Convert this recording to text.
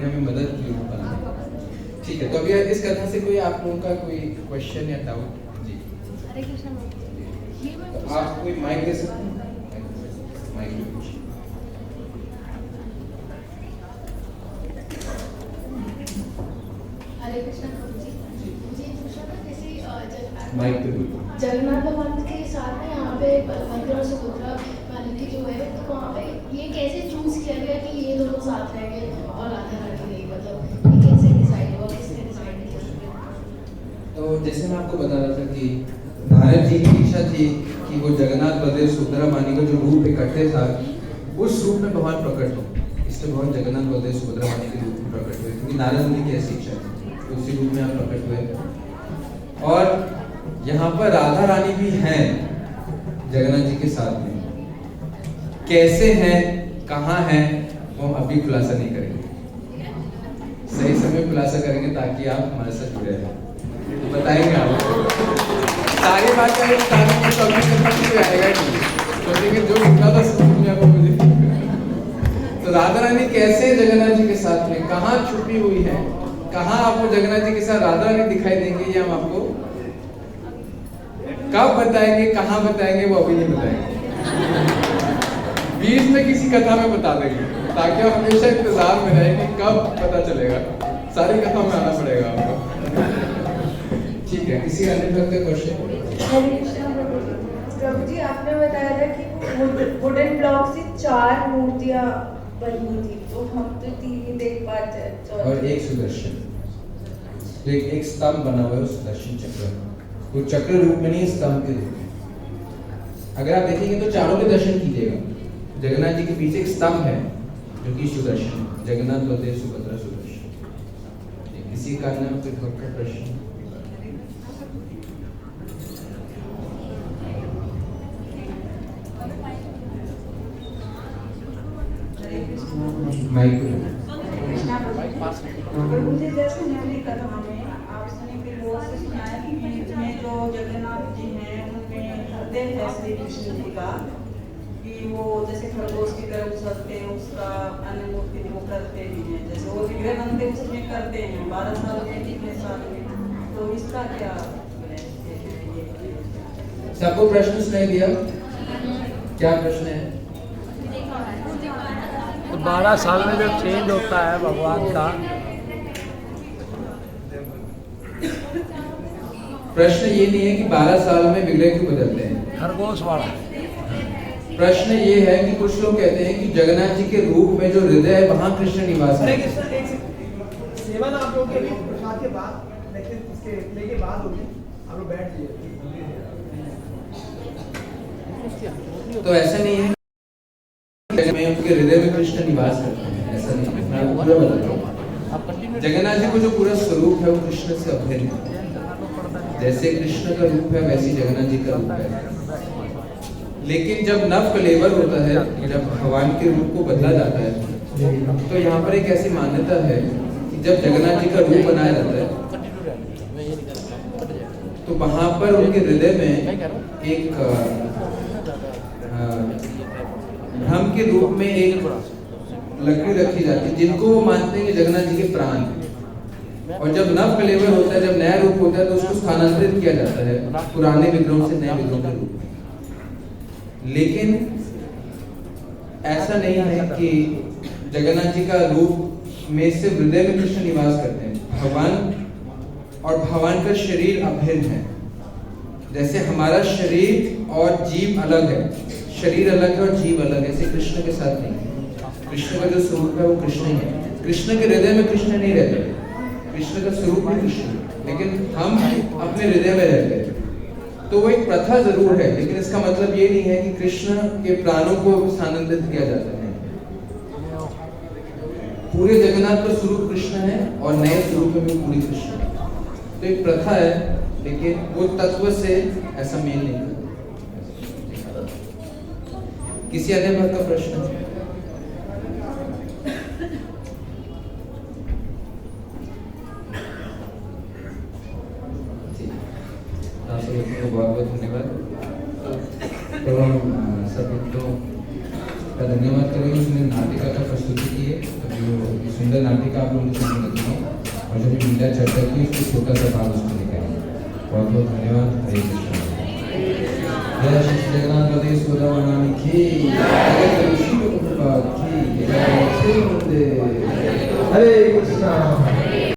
उन्होंने हमें मदद की रूप बनाने। ठीक है, तो अभी इस कथा से कोई आप लोगों का कोई क्वेश्चन या डाउट? जी हरे कृष्ण। तो आप कोई माइक दे सकते हैं? माइक दे कुछ। हरे कृष्ण प्रभु जी, मुझे ये पूछना था जैसे माइक पे बोलो। जगन्नाथ भगवान के साथ में यहाँ पे बलभद्र और सुभद्रा वाले की जो है, तो वहाँ पे ये कैसे चूज किया गया कि ये दोनों साथ रहेंगे और राधा रानी नहीं, मतलब ये कैसे डिसाइड हुआ, किसने डिसाइड किया? तो जैसे मैं आपको बता रहा था कि नारद जी की इच्छा थी कि वो जगन्नाथ बलदेव सुभद्रा मानी का जो रूप इकट्ठे था उस रूप में भगवान प्रकट हो, इसलिए भगवान जगन्नाथ बलदेव सुभद्रा मानी के रूप में प्रकट हुए, क्योंकि नारद मुनि की ऐसी इच्छा थी, तो उसी रूप में आप प्रकट हुए। और यहाँ पर राधा रानी भी हैं जगन्नाथ जी के साथ में, कैसे हैं कहाँ हैं वो हम अभी खुलासा नहीं करेंगे, सही समय खुलासा करेंगे ताकि आप हमारे साथ जुड़े रहें, बताएंगे आपको सारी बातें। आएगा नहीं, जो लिखा था समझ में आपको मुझे। तो राधा रानी कैसे जगन्नाथ जी के साथ में, कहाँ छुपी हुई है, कहाँ आपको जगन्नाथ जी के साथ राधा रानी दिखाई देंगे, ये हम आपको कब बताएंगे, कहाँ बताएंगे वो अभी नहीं बताएंगे, बीच में किसी कथा में बता देंगे, ताकि आप हमेशा इंतजार में रहें कि कब पता चलेगा, सारी कथा में आना पड़ेगा आपको। ठीक है, किसी अन्य भक्त का क्वेश्चन? प्रभु जी, आपने बताया था कि वुडन ब्लॉक से 4 मूर्तियां बनी थी, तो हम तो 3 ही देख पाते और एक सुदर्शन, तो एक स्तंभ बना हुआ है सुदर्शन चक्र, वो चक्र रूप में नहीं, स्तंभ के रूप में। अगर आप देखेंगे तो चारों के दर्शन कीजिएगा, जगन्नाथ जी के पीछे एक स्तंभ है जो कि सुदर्शन, जगन्नाथ बलदेव सुभद्रा सुदर्शन। इसी कारण आपके भक्त का प्रश्न। माइक मुझे जैसे मैंने कथा में आपने भी बहुत से सुनाया कि बीच में जो जगन्नाथ जी हैं उनमें हृदय है श्री कृष्ण जी का, कि वो जैसे खरगोश की तरह उछलते हैं, उसका अन्य मूर्ति वो करते भी हैं, जैसे वो विग्रह बनते उसमें करते हैं 12 साल में, कितने साल में, तो इसका क्या सबको प्रश्न सुनाई दिया? क्या प्रश्न है? तो 12 साल में जो चेंज होता है भगवान का, प्रश्न ये नहीं है कि 12 साल में विग्रह क्यों बदलते हैं, खरगोश वाला। प्रश्न ये है कि कुछ लोग कहते हैं कि जगन्नाथ जी के रूप में जो हृदय है वहां कृष्ण निवास है। सेवन आप लोग के प्रसाद के बाद, लेकिन इसके लेके बाद होगी, आप लोग बैठ जाइए। तो ऐसा नहीं है में उनके हृदय में कृष्ण निवास करते हैं, ऐसा नहीं है। मैं आपको पूरा बता रहा हूँ, जगन्नाथ जी को जो पूरा स्वरूप है वो कृष्ण से अभिन्न है, जैसे कृष्ण का रूप है वैसे जगन्नाथ जी का रूप है। लेकिन जब नव कलेवर होता है, जब भगवान के रूप को बदला जाता है, तो यहाँ पर एक ऐसी मान्यता है कि जब जगन्नाथ जी का रूप बनाया जाता है तो वहां पर उनके हृदय में एक ब्रह्म के रूप में एक लकड़ी रखी जाती है, जिनको वो मानते हैं कि जगन्नाथ जी के प्राण हैं। और जब नव कलेवर होता है, जब नया रूप होता है, तो उसको स्थानांतरित किया जाता है पुराने विग्रहों से नए विग्रहों के रूप में। लेकिन ऐसा नहीं है कि जगन्नाथ जी का रूप में से हृदय में कृष्ण निवास करते हैं। भगवान और भगवान का शरीर अभिन्न है, जैसे हमारा शरीर और जीव अलग है, शरीर अलग है और जीव अलग है, ऐसे कृष्ण के साथ नहीं है। कृष्ण का जो स्वरूप है वो कृष्ण ही है, कृष्ण के हृदय में कृष्ण नहीं रहते, कृष्ण का स्वरूप भी कृष्ण है, लेकिन हम अपने हृदय में रहते हैं। तो वो एक प्रथा जरूर है, लेकिन इसका मतलब ये नहीं है कि कृष्ण के प्राणों को स्थानांतरित किया जाता है। पूरे जगन्नाथ का स्वरूप कृष्ण है और नए स्वरूप में भी पूरी कृष्ण है। तो एक प्रथा है, लेकिन वो तत्व से ऐसा मेल नहीं करता। किसी अन्य बात का प्रश्न है? बहुत बहुत धन्यवाद। तो हम सब तो का धन्यवाद करेंगे, उसने नाटिका का प्रस्तुति की है। अभी वो सुंदर नाटिका आप लोगों के सामने रखी है और जब भी मीडिया चर्चा की उसको छोटा सा भाग उसको निकाला। बहुत बहुत धन्यवाद। हरे कृष्ण। जय श्री जगन्नाथ बलदेव सुदामा की जय श्री प्रभुपाद की जय। हरे कृष्णा।